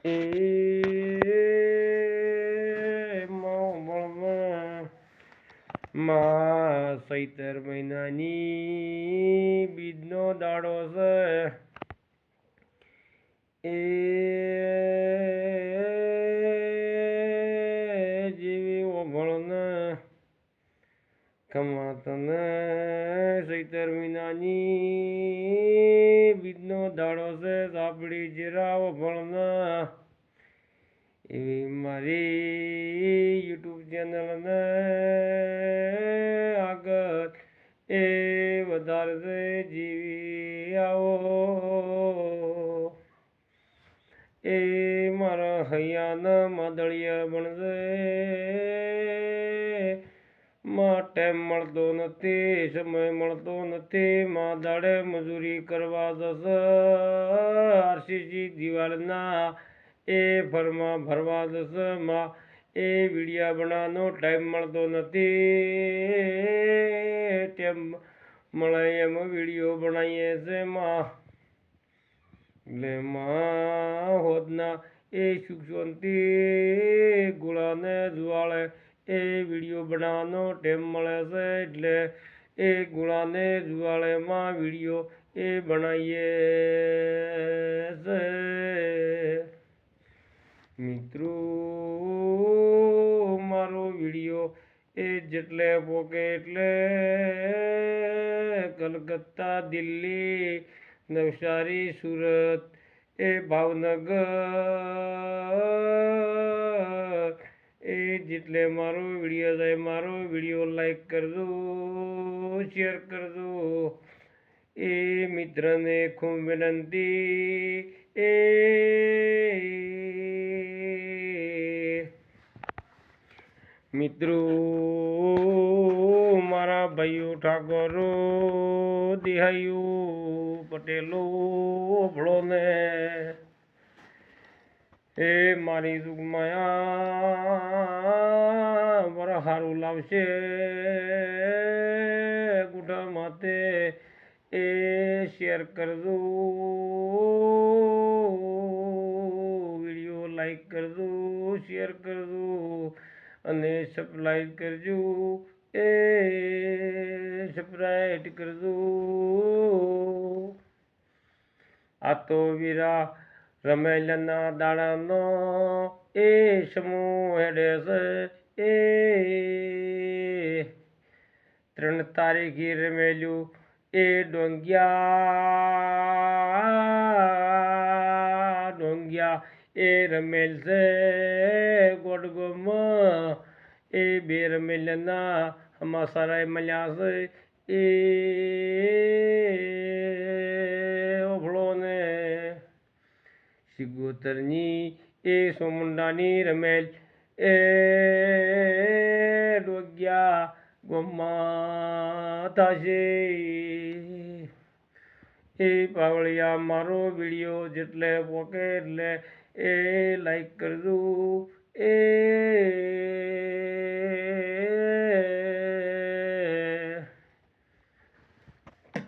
એ માં સૈતર મહિનાની બીજનો દાડો છે. એ જેવી ઓગળને ખમાતને સૈતર મહિનાની બીજનો દાડો છે. સાપડી જીરા ઓગળના એવી મારી યુટ્યુબ ચેનલને આગળ એ વધારે જીવી આવો. એ મારા હૈયાના માદળિયા બનશે. માં ટાઈમ મળતો નથી, સમય મળતો નથી. માં દાડે મજૂરી કરવા જશે. આરસીસી દિવાળના એ ફરમાં ભરવા જશે. માં એ વિડીયા બનાવવાનો ટાઈમ મળતો નથી. તેમ મળે એમ વિડીયો બનાવીએ છે. માં એટલે માં હોદના એ સુખ શાંતિ ગુળાને જુવાળે એ વિડીયો બનાવવાનો ટાઈમ મળે છે. એટલે એ ગુળાને જુવાળેમાં વિડીયો એ બનાવીએ છે. મિત્રો મારો વિડીયો એ જેટલે પોકે એટલે કલકત્તા, દિલ્હી, નવસારી, સુરત એ ભાવનગર એ જેટલે મારો વિડીયો જાય મારો વિડીયો લાઈક કરજો, શેર કરજો. એ મિત્રને ખૂબ વિનંતી. એ મિત્રો મારા ભાઈઓ ઠાકોરો દિહાઈઓ પટેલો ભળોને એ મારી સુખમાયા વર હારું લાવશે ગુઠા માતે એ શેર કરજો, વિડીયો લાઈક કરજો, શેર કરજો અને સબસ્ક્રાઈબ કરજો. એ સબસ્ક્રાઈબ કરજો. આ તો વીરા રમેલના દાડાનો એ સમૂહ હેડે છે. એ 3 તારીખે રમેલું એ ડોંગિયા એ રમેલ છે. ગોડગોમાં એ 2 રમેલના હમાસારાય મળ્યા છે. એ ઓભળોને સિગોતરની એ સોમુંડાની રમેલ એ ડોગિયા ગોમાં થશે. એ પાવળિયા મારો વિડીયો જેટલે પોકે એટલે એ લાઈક કરજો. એ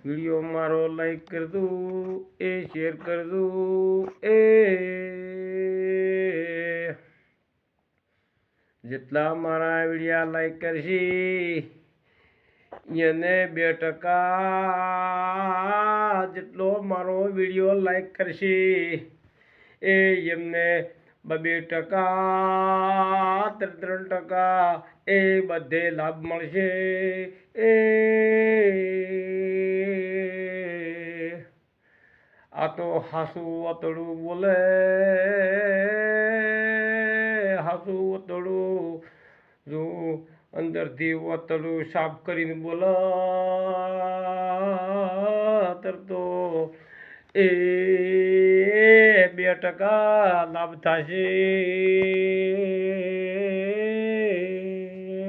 વિડીયો મારો લાઈક કરજો, એ શેર કરજો. એ જેટલા મારા વિડીયા લાઈક કરશે એને 2% જેટલો મારો વિડીયો લાઈક કરશે એ એમને 2%, 3% એ બધે લાભ મળશે. એ આ તો હાસુ અતડું બોલે, હાસુ અતડું જો અંદરથી અતડું સાફ કરીને બોલા તરતો એ 2% લાભ થશે.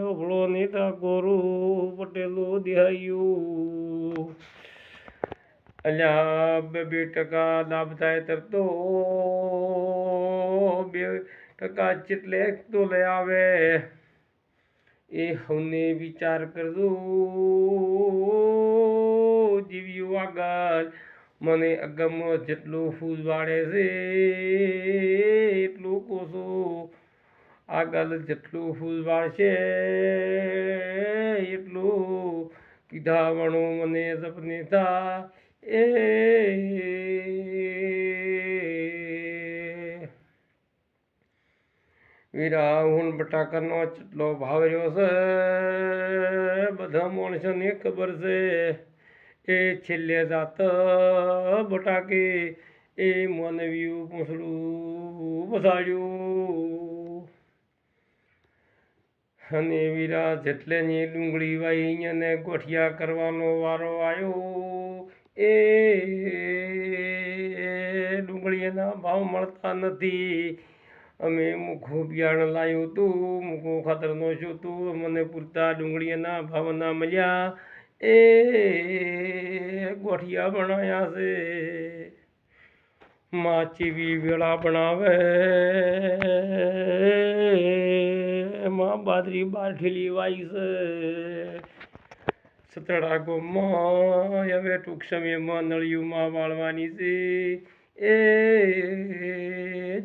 ઓભળો નેતા ગોરું પટેલો દેહાયું અલ્યા 2% લાભ થાય તરતો 2% જેટલે તો લઈ આવે એ હવને વિચાર કરજો. જીવ્યું આગળ મને અગમ જેટલું ફૂલ વાળે છે આગળ જેટલું ફૂલ વાળશે એટલું કીધાવણું મને સપને થા એ વીરા હું બટાકાનો જેટલો ભાવ રહ્યો છે બધા માણસોને ખબર છે એ છેલ્લે જાત બટાકે એ માનવ્યું પૂંછડું પસાડ્યું અને વીરા જેટલેની ડુંગળી વાઈ અને ગોઠિયા કરવાનો વારો આવ્યો એ ડુંગળીના ભાવ મળતા નથી અમે મૂખું બિયારણ લાવ્યું હતું મૂખું ખાતરનો છું તું મને પૂરતા ડુંગળીના ભાવ ના મળ્યા એ ગોઠિયા બનાવ્યા છે માં ચીવી વેળા બનાવે માં બાજરી બારઠેલી વાઈ છે સતડા ગોમાં હવે ટૂંક સમયમાં નળિયુંમાં વાળવાની છે એ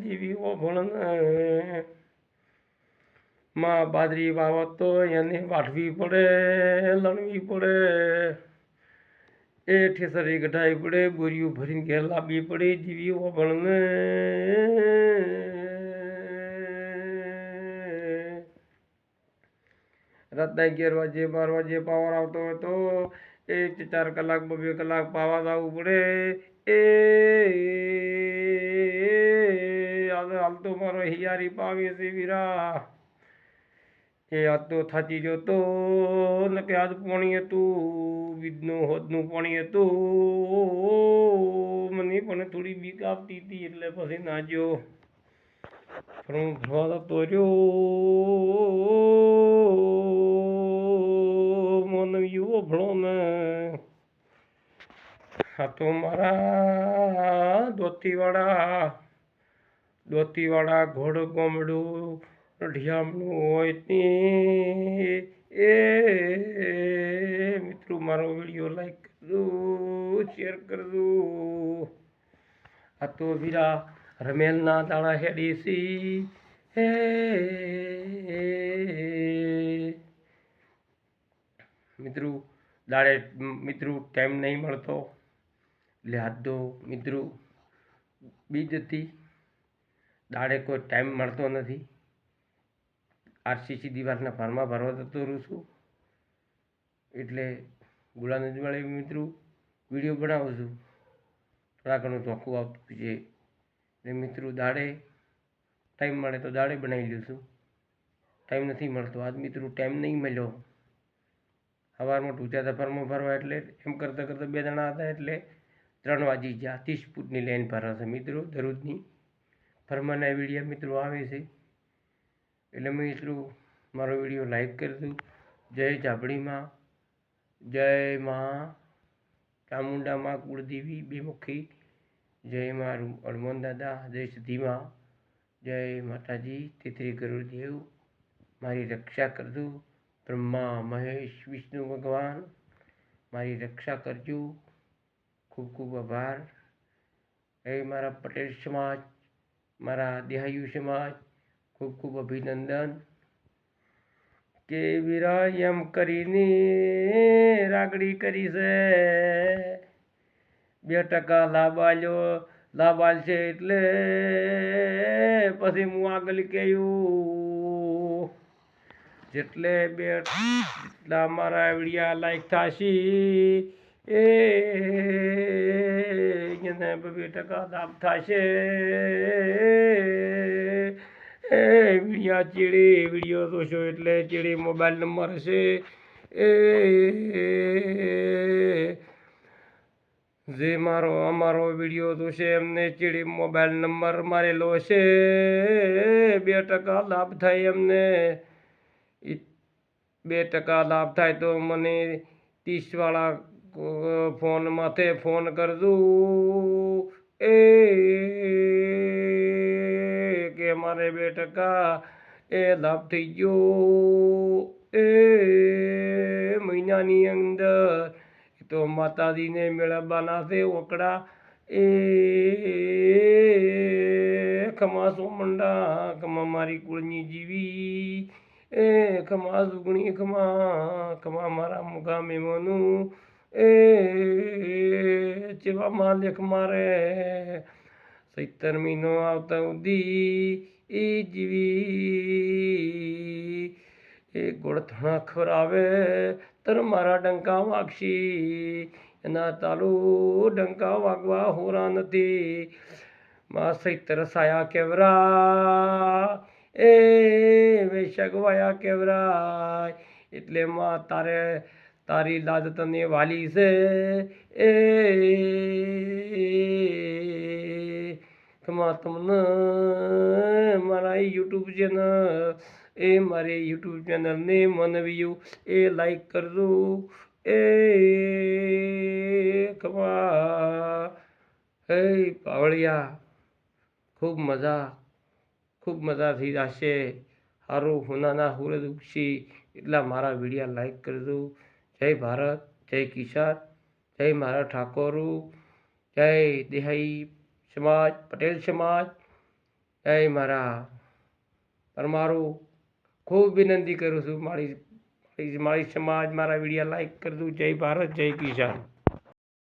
જેવી ઓભણ માં બાજરી વાવત તો એને વાઢવી પડે લણવી પડે એ ઠેસરી કઢાવી પડે બોરીઓ ભરીને ઘેર લાવવી પડે જેવી ઓભણને રાતના 11 વાગે 12 વાગે પાવર આવતો હોય તો 1-4 કલાક 2 કલાક પાવા જવું પડે એ હાલ તો મારો હિયારી પાવી છે વીરા એ આજ તો થાચી ગયો તો ને કે આજ પાણી હતું બીજનું હોદનું પાણી હતું મને પણ થોડી બીક આવતી હતી એટલે પછી ના ગયો પણ હું ભરવા જતો રહ્યો માનવીઓ ભણો ને આ તો મારા દોતીવાળા ઘોડ ગોમડું ઢિયામણું હોય તે એ મિત્રો મારો વિડીયો લાઈક કરજો શેર કરજો આ તો વીરા રમેલના દાણા હેડી સી હે મિત્રો દાડે મિત્રો ટાઈમ નહીં મળતો એટલે હાથ દો મિત્રો બીજ હતી દાડે કોઈ ટાઈમ મળતો નથી આરસીસી દિવાલના ફાર્મા ભરવા જતો રહું છું એટલે ગુલાબ નદીવાળી મિત્રો વિડીયો બનાવું છું થોડા ઘણું ચોખ્ખું આવતું છે એટલે મિત્રો દાડે ટાઈમ મળે તો દાડે બનાવી લઉં છું ટાઈમ નથી મળતો આજ મિત્રો ટાઈમ નહીં મળ્યો સવારમાં ટૂંચા ફાર્મમાં ભરવા એટલે એમ કરતાં કરતાં 2 જણા હતા એટલે 3 વાગી ગયા 30 ફૂટની લાઈન ભરાશે મિત્રો દરરોજની ફરમાના વિડીયો મિત્રો આવે છે એટલે મિત્રો મારો વિડીયો લાઈક કરજો જય જાબડીમાં જય માં ચામુંડામાં કુળદેવી બેમુખી જય માં હનુમાન દાદા જય સિદ્ધિમાં જય માતાજી તેત્રી ગરુડદેવ મારી રક્ષા કરજો બ્રહ્મા મહેશ વિષ્ણુ ભગવાન મારી રક્ષા કરજો ખૂબ ખૂબ આભાર એ મારા પટેલ સમાજ મારા દેહાયુ સમાજ ખૂબ ખૂબ અભિનંદન કે વીરા એમ કરીને રાગડી કરી છે 2% લાભ આલશે એટલે પછી હું આગળ કહ્યું જેટલે જેટલા મારા વિડીયા લાઈક થશે એ 2% લાભ થશે એ વિડીયો જોશો એટલે ચીડી મોબાઈલ નંબર હશે એ જે અમારો વિડીયો જોશે એમને ચીડી મોબાઈલ નંબર મારેલો હશે 2% લાભ થાય એમને 2% લાભ થાય તો મને 30 વાળા ફોન માથે ફોન કરજો એ કે મારે 2% એ લાભ થઈ ગયો એ મહિનાની અંદર તો માતાજીને મેળવવાના છે ઓકડા એ ખમા સોમંડા ખમા મારી કુળની જીવી એ ખમા સુગણી ખમા ખમા મારા મુગા મેમોનું એ ચેવા માલિક મારે 17 મહિનો આવતા ઉદી એ જીવી એ ગોળથણા ખવરાવે તર મારા ડંકા વાગશી એના તાલુ ડંકા વાગવા હોરા નથી માં 17 સાયા કેવરા એ વેશગવાયા કેવરાય એટલે માં તારે તારી લાદ તને વાલી છે એ ખમા તમને મારા યુટ્યુબ ચેનલ એ મારી યુટ્યુબ ચેનલને મનવ્યું એ લાઈક કરજો એ ખમા હે પાવળિયા ખૂબ મજાથી જશે સારું હુનાના હુરદ ઉગશી એટલા મારા વિડીયા લાઈક કરજો જય ભારત જય કિસાન જય મારા ઠાકોરો જય દેહાઈ સમાજ પટેલ સમાજ જય મારા પરમારો ખૂબ વિનંતી કરું છું મારી સમાજ મારા વિડીયા લાઈક કરજો જય ભારત જય કિસાન